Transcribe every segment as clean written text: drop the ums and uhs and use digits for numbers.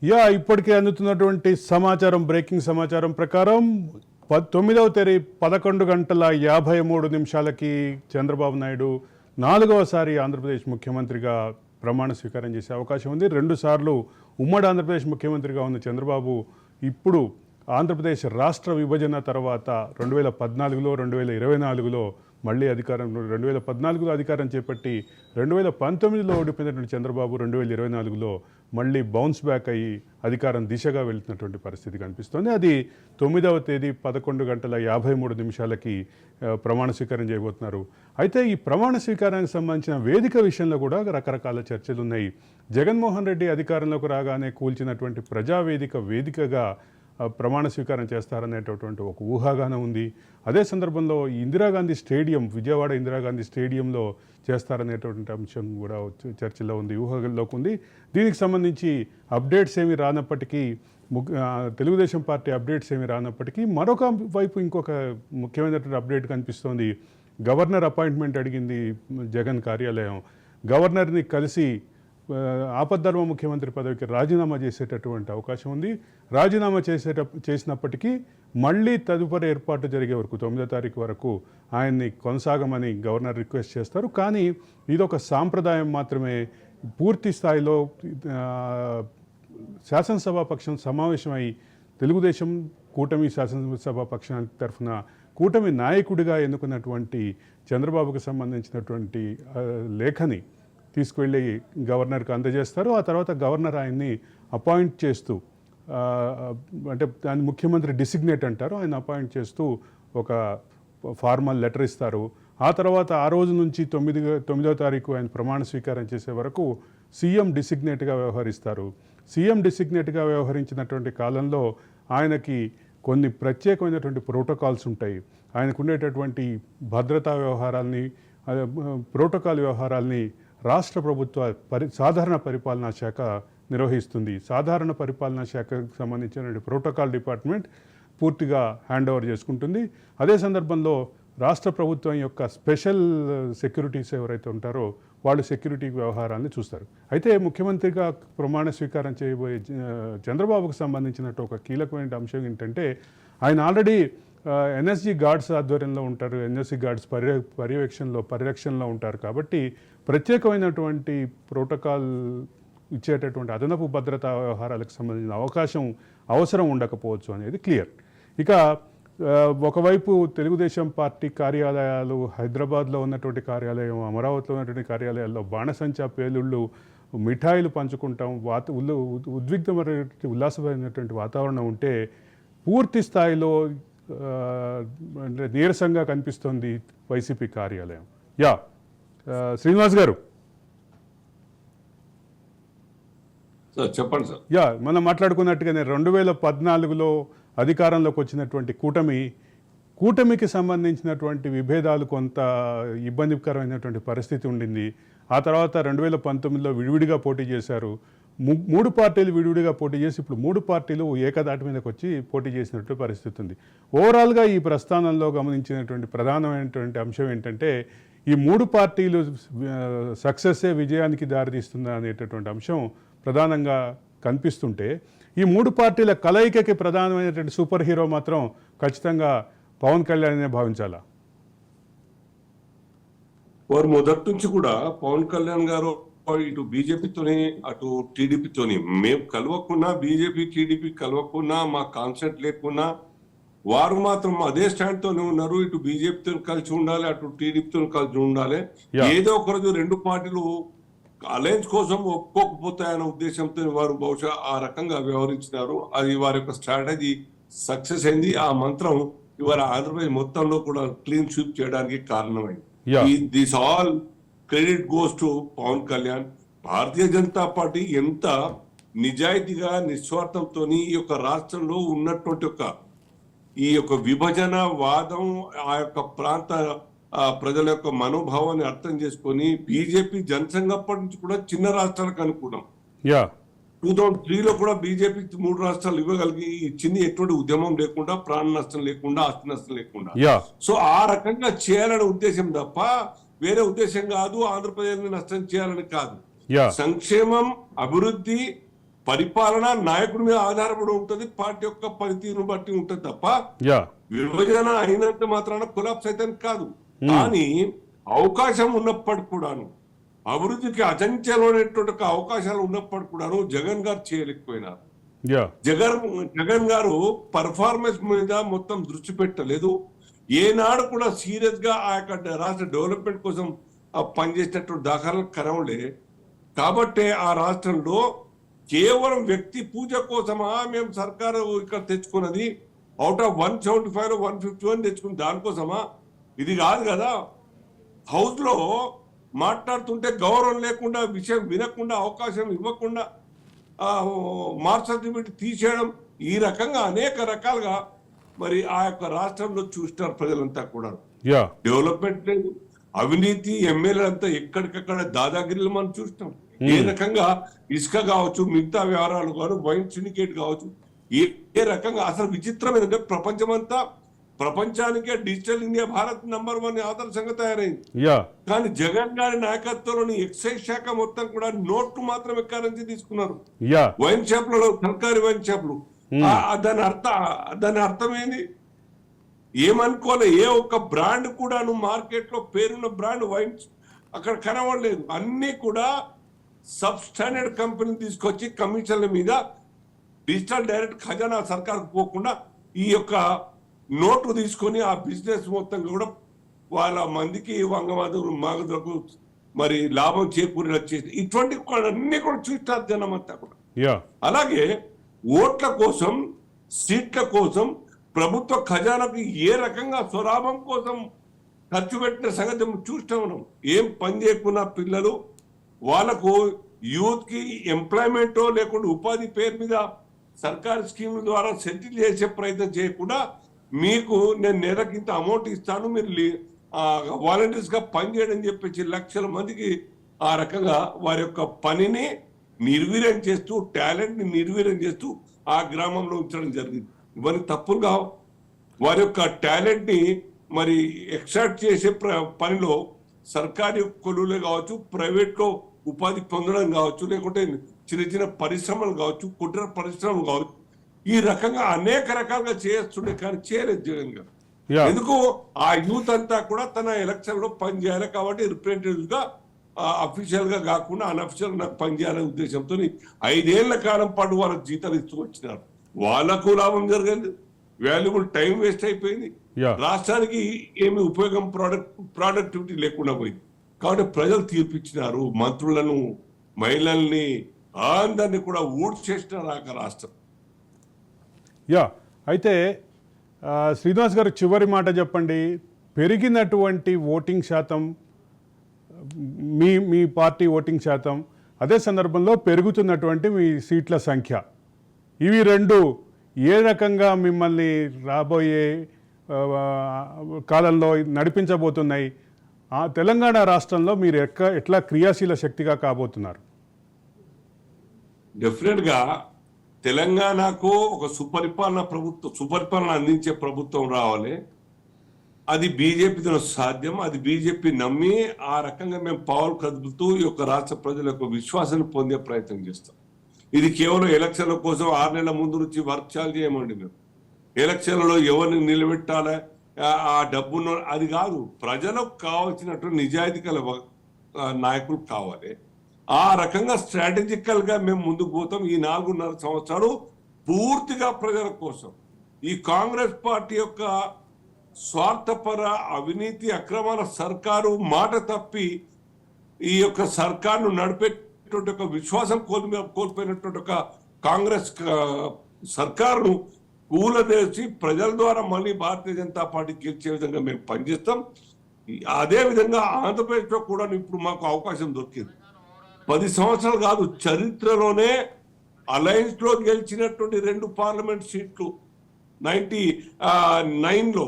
ఇప్పటికే అందుతున్నటువంటి సమాచారం, బ్రేకింగ్ సమాచారం ప్రకారం 9వ తేదీ 11:53 చంద్రబాబు నాయుడు 4వసారి ఆంధ్రప్రదేశ్ ముఖ్యమంత్రిగా ప్రమాణ స్వీకారం చేసే అవకాశం ఉంది. 2 సార్లు ఉమ్మడి ఆంధ్రప్రదేశ్ ముఖ్యమంత్రిగా ఉన్న చంద్రబాబు ఇప్పుడు ఆంధ్రప్రదేశ్ రాష్ట్ర విభజన తర్వాత 2014లో 2024లో మళ్ళీ అధికారంలో 2014లో అధికారం చేపట్టి 2019లో ఓడిపోయినటువంటి చంద్రబాబు 2024లో మళ్ళీ బౌన్స్ బ్యాక్ అయ్యి అధికారం దిశగా వెళ్తున్నటువంటి పరిస్థితి కనిపిస్తోంది. అది 9వ తేదీ 11:53 ప్రమాణ స్వీకారం చేయబోతున్నారు. అయితే ఈ ప్రమాణ స్వీకారానికి సంబంధించిన వేదిక విషయంలో కూడా రకరకాల చర్చలు ఉన్నాయి. జగన్మోహన్ రెడ్డి అధికారంలోకి రాగానే కూల్చినటువంటి ప్రజావేదిక వేదికగా ప్రమాణ స్వీకారం చేస్తారనేటటువంటి ఒక ఊహాగానం ఉంది. అదే సందర్భంలో ఇందిరాగాంధీ స్టేడియం, విజయవాడ ఇందిరాగాంధీ స్టేడియంలో చేస్తారనేటువంటి అంశం కూడా చర్చలో ఉంది, ఊహల్లోకి ఉంది. దీనికి సంబంధించి అప్డేట్స్ ఏమి రానప్పటికీ, తెలుగుదేశం పార్టీ అప్డేట్స్ ఏమి రానప్పటికీ మరొక వైపు ఇంకొక ముఖ్యమైనటువంటి అప్డేట్ కనిపిస్తోంది. గవర్నర్ అపాయింట్మెంట్ అడిగింది జగన్ కార్యాలయం. గవర్నర్ని కలిసి ఆపద్ధర్మ ముఖ్యమంత్రి పదవికి రాజీనామా చేసేటటువంటి అవకాశం ఉంది. రాజీనామా చేసినప్పటికీ మళ్ళీ తదుపరి ఏర్పాటు జరిగే వరకు 9వ తారీఖు వరకు ఆయన్ని కొనసాగమని గవర్నర్ రిక్వెస్ట్ చేస్తారు. కానీ ఇదొక సాంప్రదాయం మాత్రమే. పూర్తి స్థాయిలో శాసనసభా పక్షం సమావేశమై తెలుగుదేశం కూటమి శాసనసభా పక్షానికి తరఫున కూటమి నాయకుడిగా ఎన్నుకున్నటువంటి చంద్రబాబుకు సంబంధించినటువంటి లేఖని తీసుకువెళ్ళి గవర్నర్కి అందజేస్తారు. ఆ తర్వాత గవర్నర్ ఆయన్ని అపాయింట్ చేస్తూ, అంటే దాన్ని ముఖ్యమంత్రి డిసిగ్నేట్ అంటారు, ఆయన అపాయింట్ చేస్తూ ఒక ఫార్మల్ లెటర్ ఇస్తారు. ఆ తర్వాత ఆ రోజు నుంచి 9వ తారీఖు ఆయన ప్రమాణ స్వీకారం చేసే వరకు సీఎం డిసిగ్నేట్గా వ్యవహరిస్తారు. సీఎం డిసిగ్నేట్గా వ్యవహరించినటువంటి కాలంలో ఆయనకి కొన్ని ప్రత్యేకమైనటువంటి ప్రోటోకాల్స్ ఉంటాయి. ఆయనకు ఉండేటటువంటి భద్రతా వ్యవహారాల్ని, ప్రోటోకాల్ వ్యవహారాల్ని రాష్ట్ర ప్రభుత్వ సాధారణ పరిపాలనా శాఖ నిర్వహిస్తుంది. సాధారణ పరిపాలనా శాఖకు సంబంధించిన ప్రోటోకాల్ డిపార్ట్మెంట్ పూర్తిగా హ్యాండ్ ఓవర్ చేసుకుంటుంది. అదే సందర్భంలో రాష్ట్ర ప్రభుత్వం యొక్క స్పెషల్ సెక్యూరిటీస్ ఎవరైతే ఉంటారో వాళ్ళు సెక్యూరిటీ వ్యవహారాన్ని చూస్తారు. అయితే ముఖ్యమంత్రిగా ప్రమాణ స్వీకారం చేయబోయే చంద్రబాబుకు సంబంధించినట్టు ఒక కీలకమైన అంశం ఏంటంటే, ఆయన ఆల్రెడీ ఎన్ఎస్జీ గార్డ్స్ ఆధ్వర్యంలో ఉంటారు. ఎన్ఎస్జీ గార్డ్స్ పరిరక్షణలో ఉంటారు. కాబట్టి ప్రత్యేకమైనటువంటి ప్రోటోకాల్ ఇచ్చేటటువంటి అదనపు భద్రతా వ్యవహారాలకు సంబంధించిన అవసరం ఉండకపోవచ్చు అనేది క్లియర్. ఇక ఒకవైపు తెలుగుదేశం పార్టీ కార్యాలయాలు, హైదరాబాద్లో ఉన్నటువంటి కార్యాలయం, అమరావతిలో ఉన్నటువంటి కార్యాలయాల్లో బాణసంచా పేలుళ్ళు, మిఠాయిలు పంచుకుంటాం, ఉల్లాసమైనటువంటి వాతావరణం ఉంటే పూర్తి స్థాయిలో నీరసంగా కనిపిస్తుంది వైసీపీ కార్యాలయం. శ్రీనివాస్ గారు చెప్పండి సార్. మనం మాట్లాడుకున్నట్టుగానే 2014లో అధికారంలోకి వచ్చినటువంటి కూటమికి సంబంధించినటువంటి విభేదాలు కొంత ఇబ్బందికరమైనటువంటి పరిస్థితి ఉండింది. ఆ తర్వాత 2019లో విడివిడిగా పోటీ చేశారు. 3 పార్టీలు విడివిడిగా పోటీ చేసి ఇప్పుడు 3 పార్టీలు ఏకదాటి మీదకి వచ్చి పోటీ చేసినట్టు పరిస్థితి ఉంది. ఓవరాల్గా ఈ ప్రస్థానంలో గమనించినటువంటి ప్రధానమైనటువంటి అంశం ఏంటంటే, ఈ 3 పార్టీలు సక్సెస్సే విజయానికి దారితీస్తుందా అనేటటువంటి అంశం ప్రధానంగా కనిపిస్తుంటే, ఈ 3 పార్టీల కలయికకి ప్రధానమైనటువంటి సూపర్ హీరో మాత్రం ఖచ్చితంగా పవన్ కళ్యాణ్ అనే భావించాలా? వారు మొదటి నుంచి కూడా పవన్ కళ్యాణ్ గారు ఇటు బీజేపీతోని అటు టీడీపీతోని, మేము కలవకున్నా, బీజేపీ టీడీపీ కలవకున్నా, మా కాన్సెప్ట్ లేకున్నా వారు మాత్రం అదే స్టాండ్ తోనే ఉన్నారు. ఇటు బీజేపీతో కలిసి ఉండాలి, అటు టీడీపీతో కలిసి ఉండాలి. ఏదో ఒక రోజు 2 పార్టీలు అలయన్స్ కోసం ఒప్పుకోకపోతాయన్న ఉద్దేశంతో వారు బహుశా ఆ రకంగా వ్యవహరించినారు. అది వారి యొక్క స్ట్రాటజీ సక్సెస్ అయింది. ఆ మంత్రం ఇవాళ ఆంధ్రప్రదేశ్ మొత్తంలో కూడా క్లీన్ స్వీప్ చేయడానికి కారణమైంది. This all credit goes to Pawan Kalyan. Bharatiya Janata Party ఎంత నిజాయితీగా, నిస్వార్థంతో ఈ యొక్క రాష్ట్రంలో ఉన్నటువంటి ఈ యొక్క విభజన వాదం, ఆ యొక్క ప్రాంత ప్రజల యొక్క మనోభావాన్ని అర్థం చేసుకొని బీజేపీ జనసంఘ అప్పటి నుంచి కూడా చిన్న రాష్ట్రాలకు అనుకున్నాం. 2003లో కూడా బీజేపీ 3 రాష్ట్రాలు ఇవ్వగలిగి ఇచ్చింది, ఎటువంటి ఉద్యమం లేకుండా, ప్రాణ నష్టం లేకుండా, ఆస్తి నష్టం లేకుండా. సో ఆ రకంగా చేయాలనే ఉద్దేశం తప్ప వేరే ఉద్దేశం కాదు. ఆంధ్రప్రదేశ్ నష్టం చేయాలని కాదు. సంక్షేమం, అభివృద్ధి, పరిపాలన నాయకుడి మీద ఆధారపడి ఉంటుంది, పార్టీ యొక్క పనితీరును బట్టి ఉంటుంది తప్ప యా విభజన అయినంత మాత్రాన కొలాప్స్ అయితే కాదు. కానీ అవకాశం ఉన్నప్పటికి కూడాను, అభివృద్ధికి అచంచలమైనటువంటి ఒక అవకాశాలు ఉన్నప్పటికి కూడాను జగన్ గారు చేయలేకపోయినారు. యా జగన్ గారు పర్ఫార్మెన్స్ మీద మొత్తం దృష్టి పెట్టలేదు. ఏనాడు కూడా సీరియస్ గా ఆ యొక్క రాష్ట్ర డెవలప్మెంట్ కోసం పనిచేసినటువంటి దాఖలు కనవలే. కాబట్టే ఆ రాష్ట్రంలో కేవలం వ్యక్తి పూజ కోసమా మేము సర్కారు ఇక్కడ తెచ్చుకున్నది, అవుట్ ఆఫ్ 175 151 తెచ్చుకుని దానికోసమా? ఇది కాదు కదా. హౌస్ లో మాట్లాడుతుంటే గౌరవం లేకుండా, విషయం వినకుండా, అవకాశం ఇవ్వకుండా మార్క్స్ సర్టిఫికేట్ తీసేయడం, ఈ రకంగా అనేక రకాలుగా మరి ఆ యొక్క రాష్ట్రంలో చూస్తారు ప్రజలంతా కూడా. డెవలప్మెంట్ లేదు, అవినీతి, ఎమ్మెల్యేలంతా ఎక్కడికక్కడ దాదాగిరిలు మనం చూస్తాం. ఏ రకంగా ఇసుక కావచ్చు, మిగతా వ్యవహారాలు కావచ్చు, వైన్ సిండికేట్ కావచ్చు, ఏ రకంగా అసలు విచిత్రం ఏంటంటే ప్రపంచానికే డిజిటల్ ఇండియా భారత్ #1 ఆదర్శంగా తయారైంది. కానీ జగన్ గారి నాయకత్వంలోని ఎక్సైజ్ శాఖ మొత్తం కూడా నోట్లు మాత్రం ఎక్కడి నుంచి తీసుకున్నారు. వైన్ షాప్లలో, సర్కారీ వైన్ షాపులు, దాని అర్థం ఏంది? ఏమనుకోలే. ఏ ఒక్క బ్రాండ్ కూడా మార్కెట్ లో పేరున్న బ్రాండ్ వైన్స్ అక్కడ కనబడలేదు. అన్ని కూడా సబ్ స్టాండర్డ్ కంపెనీ తీసుకొచ్చి కమిషన్ల మీద డిజిటల్ డైరెక్ట్ ఖజానా సర్కార్కు పోకుండా ఈ యొక్క నోట్లు తీసుకొని ఆ బిజినెస్ మొత్తం కూడా వాళ్ళ మందికి మాగదులకు మరి లాభం చేకూరేలా చేసి ఇటువంటి అన్ని కూడా చూస్తారు జనం అంతా కూడా. అలాగే ఓట్ల కోసం, సీట్ల కోసం ప్రభుత్వ ఖజానాకు ఏ రకంగా స్వలాభం కోసం ఖర్చు పెట్టిన సంగతి చూస్తూ ఉన్నాం. ఏం పని చేయకున్న పిల్లలు, వాళ్ళకు యూత్ కి ఎంప్లాయ్మెంటో లేకుండా ఉపాధి పేరు మీద సర్కారీ స్కీముల ద్వారా సెటిల్ చేసే ప్రయత్నం చేయకుండా, మీకు నేను నెలకి ఇంత అమౌంట్ ఇస్తాను, మీరు వాలంటీర్స్ గా పనిచేయడం చెప్పేసి లక్షల మందికి ఆ రకంగా వారి యొక్క పనిని నిర్వీర్యం చేస్తూ, టాలెంట్ ని నిర్వీర్యం చేస్తూ ఆ గ్రామంలో ఉంచడం జరిగింది. ఇవన్నీ తప్పులు కావు. వారి యొక్క టాలెంట్ ని మరి ఎక్స్ట్రాక్ట్ చేసే పనిలో సర్కారీ కొలువులే కావచ్చు, ప్రైవేట్ లో ఉపాధి పొందడం కావచ్చు, లేకుంటే చిన్న చిన్న పరిశ్రమలు కావచ్చు, కుటీర పరిశ్రమలు కావచ్చు, ఈ రకంగా అనేక రకాలుగా చేస్తుండే. కానీ చేయలేదు జగన్ గారు. ఎందుకు? ఆ యూత్ అంతా కూడా తన ఎలక్షన్ లో పనిచేయాలి కాబట్టి రిప్రజెంటేటివ్ గా, అఫీషియల్ గా కాకుండా అన్అఫీషియల్ గా పనిచేయాలనే ఉద్దేశంతో 5 ఏళ్ల కాలం పాటు వాళ్ళకి జీతాలు ఇస్తూ వచ్చినారు. వాళ్ళకు లాభం జరగలేదు, వాల్యుబుల్ టైం వేస్ట్ అయిపోయింది, రాష్ట్రానికి ఏమి ఉపయోగం, ప్రొడక్టివిటీ లేకుండా పోయింది. కాబట్టి ప్రజలు తీర్పిచ్చినారు. మంత్రులను, మహిళల్ని, అందరినీ కూడా ఊడ్చి చేసినారు ఆ రాష్ట్రం. అయితే శ్రీనివాస్ గారు, చివరి మాట చెప్పండి. పెరిగినటువంటి ఓటింగ్ శాతం, మీ పార్టీ ఓటింగ్ శాతం, అదే సందర్భంలో పెరుగుతున్నటువంటి మీ సీట్ల సంఖ్య, ఇవి రెండు ఏ రకంగా మిమ్మల్ని రాబోయే కాలంలో నడిపించబోతున్నాయి? తెలంగాణ రాష్ట్రంలో మీరు ఎట్లా క్రియాశీల శక్తిగా కాబోతున్నారు? డెఫినెట్ గా తెలంగాణకు ఒక సుపరిపాలన అందించే ప్రభుత్వం రావాలి. అది బీజేపీతో సాధ్యం. అది బీజేపీ నమ్మి ఆ రకంగా మేము పావులు కదుపుతూ ఈ యొక్క రాష్ట్ర ప్రజల యొక్క విశ్వాసాన్ని పొందే ప్రయత్నం చేస్తాం. ఇది కేవలం ఎలక్షన్ల కోసం 6 నెలల ముందు నుంచి వర్క్షాలు చేయమండి. మేము ఎలక్షన్లలో ఎవరిని నిలబెట్టాలి, ఆ డబ్బును, అది కాదు. ప్రజలకు కావాల్సినటువంటి నిజాయితీ గల నాయకులు కావాలి. ఆ రకంగా స్ట్రాటజికల్ గా మేము ముందుకు పోతాం. ఈ 4.5 సంవత్సరాలు పూర్తిగా ప్రజల కోసం. ఈ కాంగ్రెస్ పార్టీ యొక్క స్వార్థపర, అవినీతి, అక్రమాల సర్కారు మాట తప్పి ఈ యొక్క సర్కారును నడిపేటువంటి ఒక విశ్వాసం కోల్పోయినటువంటి ఒక కాంగ్రెస్ సర్కారును కూలదేసి ప్రజల ద్వారా మళ్ళీ భారతీయ జనతా పార్టీ గెలిచే విధంగా మేము పనిచేస్తాం. అదే విధంగా ఆంధ్రప్రదేశ్లో కూడా ఇప్పుడు మాకు అవకాశం దొరికింది. 10 సంవత్సరాలు కాదు, చరిత్రలోనే అలయన్స్ లో గెలిచినటువంటి 2 పార్లమెంట్ సీట్లు 99లో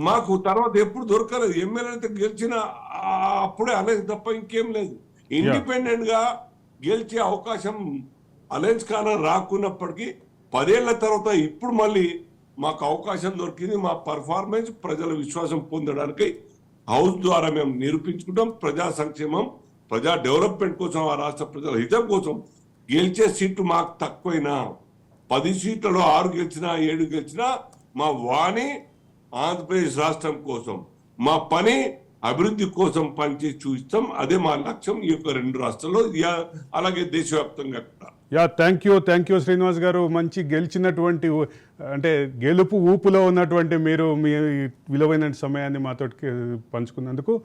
మాకు తర్వాత ఎప్పుడు దొరకలేదు. ఎమ్మెల్యే గెలిచిన అప్పుడే అలయన్స్ తప్ప ఇంకేం లేదు. ఇండిపెండెంట్ గా గెలిచే అవకాశం అలయన్స్ కాలం రాకున్నప్పటికీ 10 ఏళ్ల తర్వాత ఇప్పుడు మళ్ళీ మాకు అవకాశం దొరికింది. మా పర్ఫార్మెన్స్ ప్రజల విశ్వాసం పొందడానికి హౌస్ ద్వారా మేము నిరూపించుకుంటాం. ప్రజా సంక్షేమం ప్రజా డెవలప్మెంట్ కోసం, ఆ రాష్ట్ర ప్రజల హితం కోసం గెలిచే సీట్లు మాకు తక్కువైనా 10 సీట్లలో 6 గెలిచినా 7 గెలిచినా మా వాణి ఆంధ్రప్రదేశ్ రాష్ట్రం కోసం, మా పని అభివృద్ధి కోసం పనిచేసి చూపిస్తాం. అదే మా లక్ష్యం ఈ యొక్క 2 రాష్ట్రాల్లో, అలాగే దేశవ్యాప్తంగా కూడా. యా, థ్యాంక్ యూ శ్రీనివాస్ గారు. మంచి గెలిచినటువంటి అంటే గెలుపు ఊపులో ఉన్నటువంటి మీరు మీ విలువైన సమయాన్ని మాతో పంచుకున్నందుకు